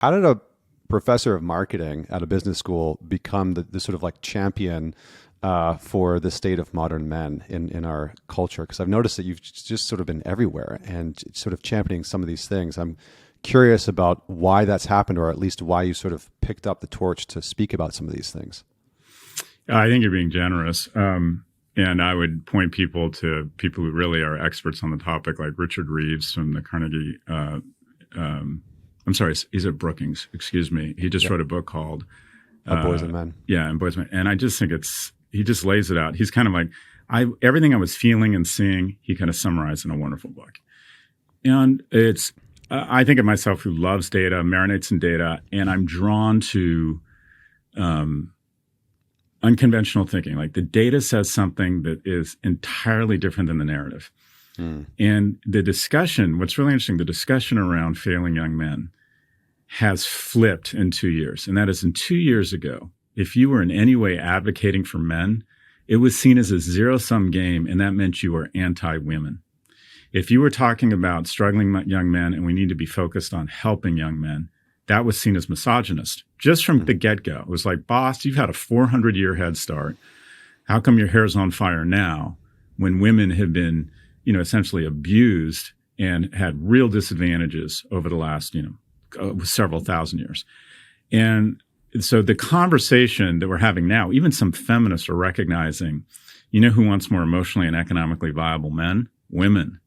How did a professor of marketing at a business school become the sort of like champion for the state of modern men in our culture? Because I've noticed that you've just sort of been everywhere and sort of championing some of these things. I'm curious about why that's happened, or at least why you sort of picked up the torch to speak about some of these things. I think you're being generous. And I would point people to people who really are experts on the topic, like Richard Reeves from the Carnegie. I'm sorry, he's at Brookings. Excuse me. He just wrote a book called Boys and Men. Yeah, and Boys and Men. And I just think he just lays it out. He's kind of like everything I was feeling and seeing. He kind of summarized in a wonderful book. And it's I think of myself who loves data, marinates in data, and I'm drawn to unconventional thinking. Like the data says something that is entirely different than the narrative. And the discussion, what's really interesting, the discussion around failing young men has flipped in 2 years. And that is, in 2 years ago, if you were in any way advocating for men, it was seen as a zero-sum game, and that meant you were anti-women. If you were talking about struggling young men and we need to be focused on helping young men, that was seen as misogynist. Just from the get-go, it was like, boss, you've had a 400-year head start. How come your hair's on fire now when women have been, essentially abused and had real disadvantages over the last, several thousand years? And so the conversation that we're having now, even some feminists are recognizing, who wants more emotionally and economically viable men? Women.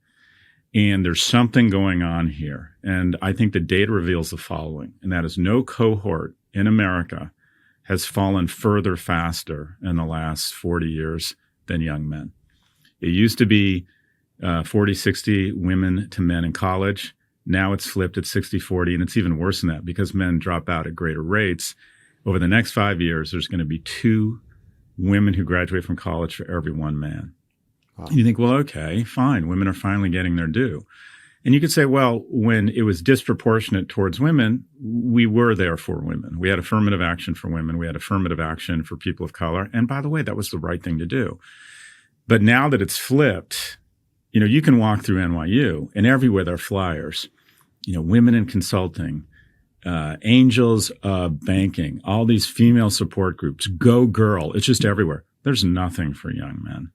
And there's something going on here. And I think the data reveals the following, and that is no cohort in America has fallen further faster in the last 40 years than young men. It used to be 40-60 women to men in college. Now it's flipped at 60-40, and it's even worse than that because men drop out at greater rates. Over the next 5 years, there's going to be 2 women who graduate from college for every 1 man. Wow. And you think, well, okay, fine. Women are finally getting their due. And you could say, well, when it was disproportionate towards women, we were there for women. We had affirmative action for women. We had affirmative action for people of color. And by the way, that was the right thing to do. But now that it's flipped, you can walk through NYU and everywhere there are flyers, women in consulting, angels of banking, all these female support groups, Go Girl. It's just everywhere. There's nothing for young men.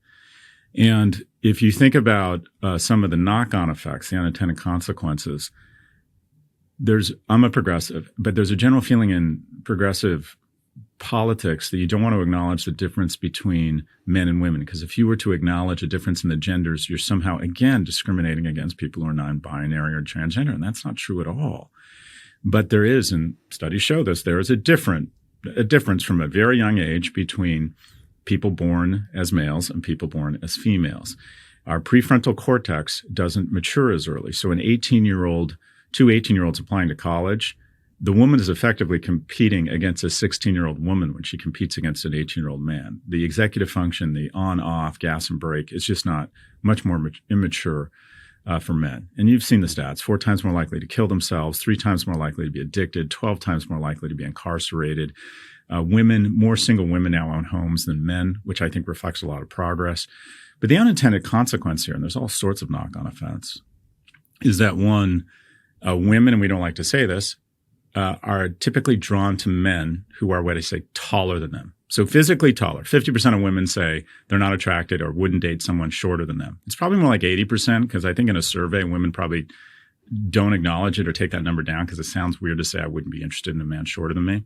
And if you think about some of the knock-on effects, the unintended consequences, I'm a progressive, but there's a general feeling in progressive politics that you don't want to acknowledge the difference between men and women. Because if you were to acknowledge a difference in the genders, you're somehow, again, discriminating against people who are non-binary or transgender. And that's not true at all. But there is, and studies show this, there is a difference from a very young age between people born as males and people born as females. Our prefrontal cortex doesn't mature as early. So two 18-year-olds applying to college, the woman is effectively competing against a 16-year-old woman when she competes against an 18-year-old man. The executive function, the on-off, gas and brake, is just not much more immature for men. And you've seen the stats, 4 times more likely to kill themselves, 3 times more likely to be addicted, 12 times more likely to be incarcerated. More single women now own homes than men, which I think reflects a lot of progress. But the unintended consequence here, and there's all sorts of knock-on effects, is that women, and we don't like to say this, are typically drawn to men who are, what I say, taller than them. So physically taller. 50% of women say they're not attracted or wouldn't date someone shorter than them. It's probably more like 80% because I think in a survey, women probably don't acknowledge it or take that number down because it sounds weird to say I wouldn't be interested in a man shorter than me.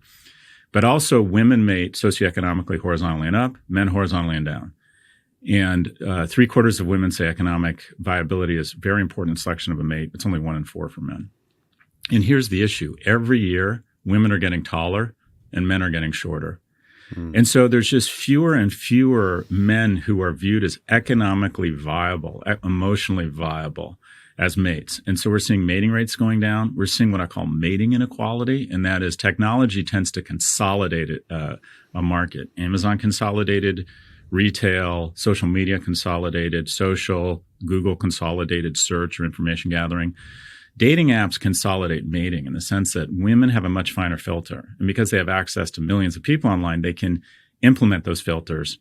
But also women mate socioeconomically horizontally and up, men horizontally and down. And 3/4 of women say economic viability is very important in selection of a mate. It's only 1 in 4 for men. And here's the issue. Every year, women are getting taller and men are getting shorter. And so there's just fewer and fewer men who are viewed as economically viable, emotionally viable as mates. And so we're seeing mating rates going down. We're seeing what I call mating inequality, and that is technology tends to consolidate a market. Amazon consolidated retail, social media consolidated social, Google consolidated search or information gathering. Dating apps consolidate mating in the sense that women have a much finer filter. And because they have access to millions of people online, they can implement those filters.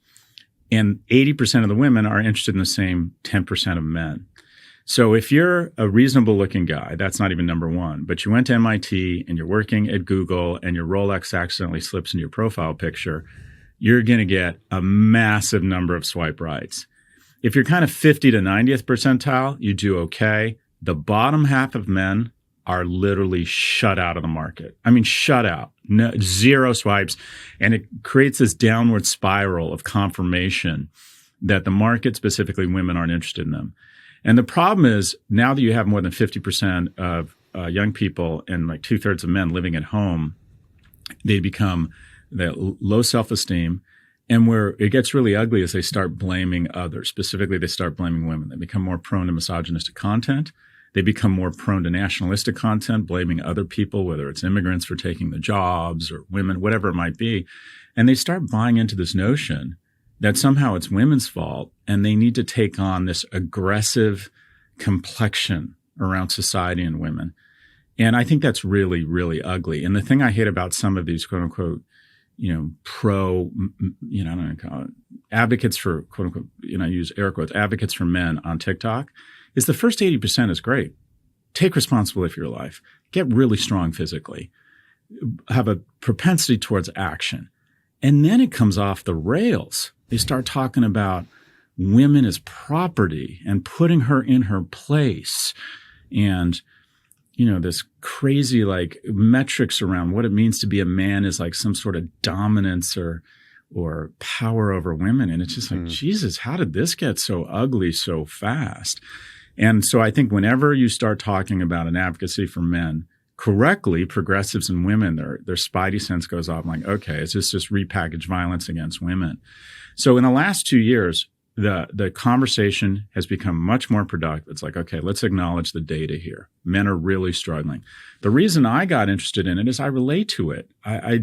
And 80% of the women are interested in the same 10% of men. So if you're a reasonable looking guy, that's not even number one, but you went to MIT and you're working at Google and your Rolex accidentally slips into your profile picture, you're going to get a massive number of swipe rights. If you're kind of 50 to 90th percentile, you do okay. The bottom half of men are literally shut out of the market. I mean, shut out, no, zero swipes. And it creates this downward spiral of confirmation that the market, specifically women, aren't interested in them. And the problem is now that you have more than 50% of young people and like 2/3 of men living at home, they become low self-esteem. And where it gets really ugly is they start blaming others. Specifically, they start blaming women. They become more prone to misogynistic content. They become more prone to nationalistic content, blaming other people, whether it's immigrants for taking the jobs or women, whatever it might be. And they start buying into this notion that somehow it's women's fault and they need to take on this aggressive complexion around society and women. And I think that's really, really ugly. And the thing I hate about some of these quote unquote, pro, I don't know, call it advocates for quote unquote, I use air quotes, advocates for men on TikTok is the first 80% is great. Take responsibility for your life. Get really strong physically. Have a propensity towards action. And then it comes off the rails. They start talking about women as property and putting her in her place. And, this crazy like metrics around what it means to be a man is like some sort of dominance or power over women. And it's just like, Jesus, how did this get so ugly so fast? And so I think whenever you start talking about an advocacy for men, correctly, progressives and women, their spidey sense goes off. I'm like, okay, is this just repackaged violence against women? So in the last 2 years, the conversation has become much more productive. It's like, okay, let's acknowledge the data here. Men are really struggling. The reason I got interested in it is I relate to it. I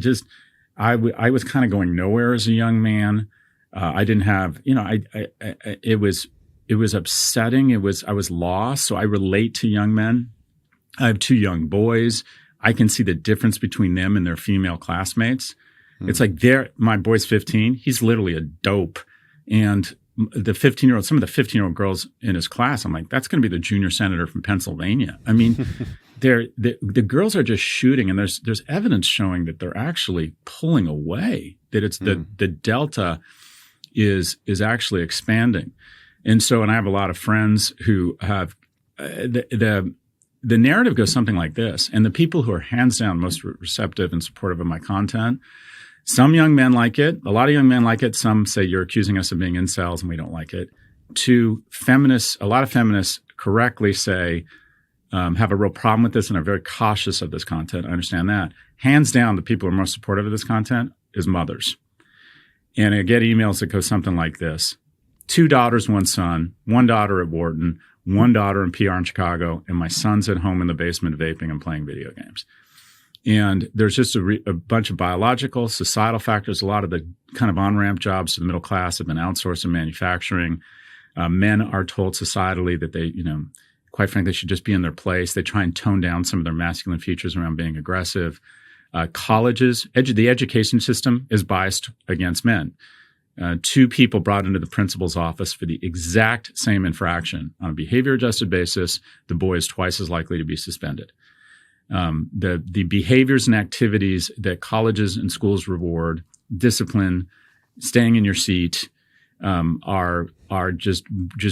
was kind of going nowhere as a young man. I didn't have, it was upsetting. I was lost. So I relate to young men. I have 2 young boys. I can see the difference between them and their female classmates. It's like my boy's 15. He's literally a dope. And some of the 15-year-old girls in his class, I'm like, that's going to be the junior senator from Pennsylvania. I mean, the girls are just shooting, and there's evidence showing that they're actually pulling away, that it's the delta is actually expanding. And I have a lot of friends who have the narrative goes something like this. And the people who are hands down most receptive and supportive of my content, some young men like it. A lot of young men like it. Some say you're accusing us of being incels and we don't like it. 2, a lot of feminists correctly say, have a real problem with this and are very cautious of this content. I understand that. Hands down, the people who are most supportive of this content is mothers. And I get emails that go something like this. 2 daughters, 1 son, 1 daughter at Wharton, 1 daughter in PR in Chicago, and my son's at home in the basement vaping and playing video games. And there's just a bunch of biological, societal factors. A lot of the kind of on-ramp jobs to the middle class have been outsourced in manufacturing. Men are told societally that they, quite frankly, should just be in their place. They try and tone down some of their masculine features around being aggressive. Colleges, the education system is biased against men. 2 people brought into the principal's office for the exact same infraction. On a behavior-adjusted basis, the boy is twice as likely to be suspended. The behaviors and activities that colleges and schools reward, discipline, staying in your seat, are just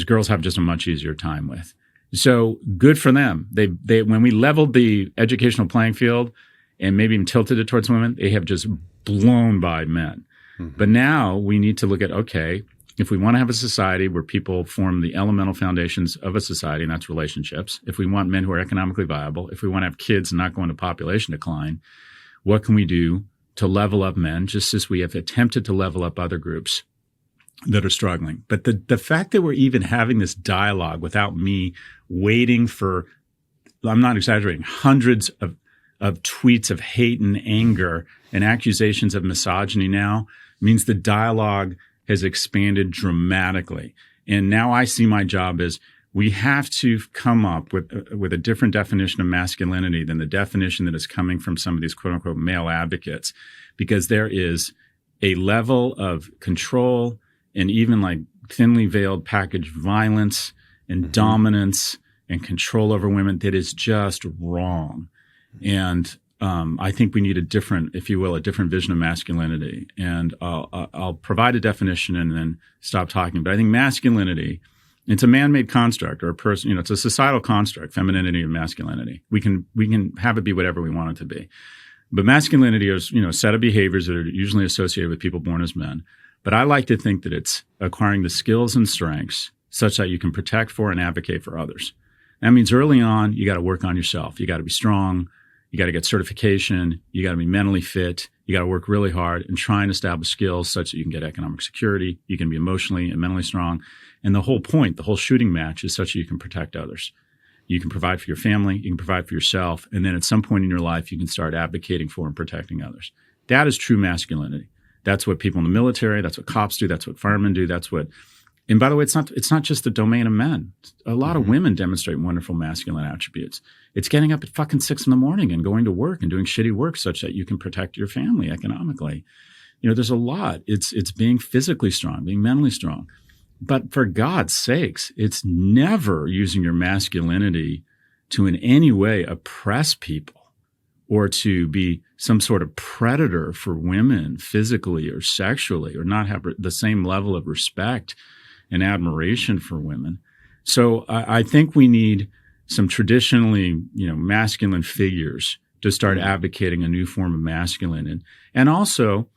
girls have just a much easier time with. So good for them. They when we leveled the educational playing field and maybe even tilted it towards women, they have just blown by men. But now we need to look at, okay, if we want to have a society where people form the elemental foundations of a society, and that's relationships, if we want men who are economically viable, if we want to have kids and not go into population decline, what can we do to level up men, just as we have attempted to level up other groups that are struggling? But the fact that we're even having this dialogue without me waiting for, I'm not exaggerating, hundreds of tweets of hate and anger and accusations of misogyny now means the dialogue has expanded dramatically. And now I see my job as we have to come up with a different definition of masculinity than the definition that is coming from some of these quote unquote male advocates, because there is a level of control and even like thinly veiled packaged violence and dominance and control over women that is just wrong. And I think we need a different, if you will, a different vision of masculinity. And I'll provide a definition and then stop talking. But I think masculinity, it's a man-made construct, or a person, it's a societal construct, femininity and masculinity. We can have it be whatever we want it to be. But masculinity is, a set of behaviors that are usually associated with people born as men. But I like to think that it's acquiring the skills and strengths such that you can protect for and advocate for others. That means early on, you got to work on yourself. You got to be strong. You got to get certification. You got to be mentally fit. You got to work really hard and try and establish skills such that you can get economic security. You can be emotionally and mentally strong. And the whole point, the whole shooting match is such that you can protect others. You can provide for your family. You can provide for yourself. And then at some point in your life, you can start advocating for and protecting others. That is true masculinity. That's what people in the military, that's what cops do, that's what firemen do, and by the way, it's not just the domain of men. A lot of women demonstrate wonderful masculine attributes. It's getting up at fucking 6 a.m. and going to work and doing shitty work such that you can protect your family economically. There's a lot. It's being physically strong, being mentally strong. But for God's sakes, it's never using your masculinity to in any way oppress people or to be some sort of predator for women physically or sexually, or not have the same level of respect and admiration for women. So I think we need some traditionally, masculine figures to start advocating a new form of masculine, and also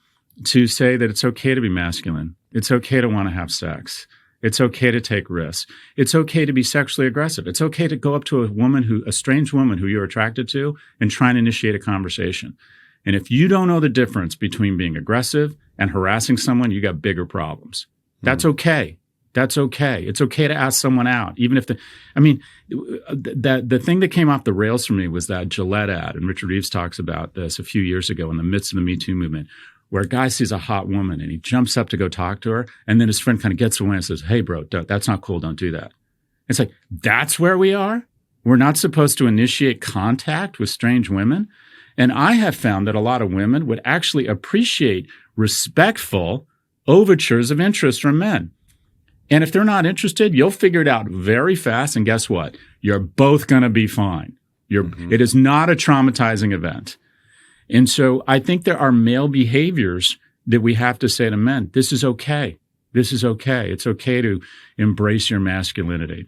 to say that it's okay to be masculine. It's okay to want to have sex. It's okay to take risks. It's okay to be sexually aggressive. It's okay to go up to a strange woman who you're attracted to, and try and initiate a conversation. And if you don't know the difference between being aggressive and harassing someone, you got bigger problems. That's okay. That's okay. It's okay to ask someone out, even if the thing that came off the rails for me was that Gillette ad, and Richard Reeves talks about this a few years ago in the midst of the Me Too movement, where a guy sees a hot woman and he jumps up to go talk to her, and then his friend kind of gets away and says, "Hey, bro, that's not cool. Don't do that." It's like, that's where we are? We're not supposed to initiate contact with strange women? And I have found that a lot of women would actually appreciate respectful overtures of interest from men. And if they're not interested, you'll figure it out very fast. And guess what? You're both going to be fine. It is not a traumatizing event. And so I think there are male behaviors that we have to say to men, this is okay. This is okay. It's okay to embrace your masculinity.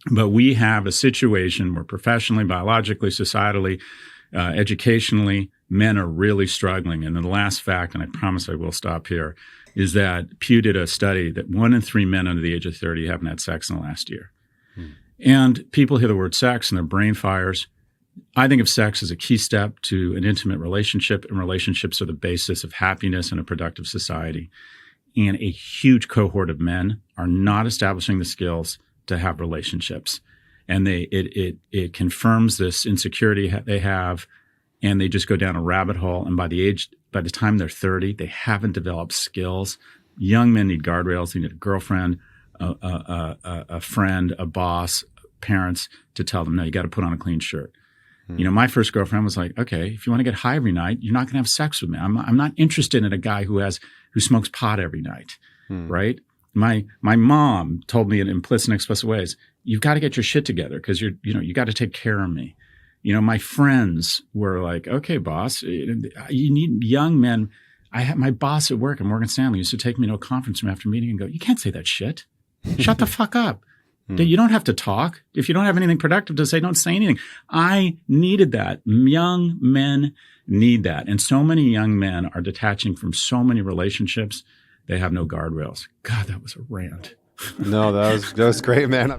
But we have a situation where professionally, biologically, societally, educationally, men are really struggling. And then the last fact, and I promise I will stop here, is that Pew did a study that 1 in 3 men under the age of 30 haven't had sex in the last year. And people hear the word sex and their brain fires. I think of sex as a key step to an intimate relationship, and relationships are the basis of happiness in a productive society. And a huge cohort of men are not establishing the skills to have relationships. And it confirms this insecurity they have, and they just go down a rabbit hole. And by the time they're 30, they haven't developed skills. Young men need guardrails. They need a girlfriend, a friend, a boss, parents to tell them, no, you got to put on a clean shirt. My first girlfriend was like, okay, if you want to get high every night, you're not going to have sex with me. I'm not interested in a guy who smokes pot every night, right? My mom told me in implicit and explicit ways, you've got to get your shit together because you got to take care of me. My friends were like, okay, boss, you need young men. I had my boss at work at Morgan Stanley used to take me to a conference room after a meeting and go, you can't say that shit. Shut the fuck up. You don't have to talk. If you don't have anything productive to say, don't say anything. I needed that. Young men need that. And so many young men are detaching from so many relationships. They have no guardrails. God, that was a rant. No, that was great, man.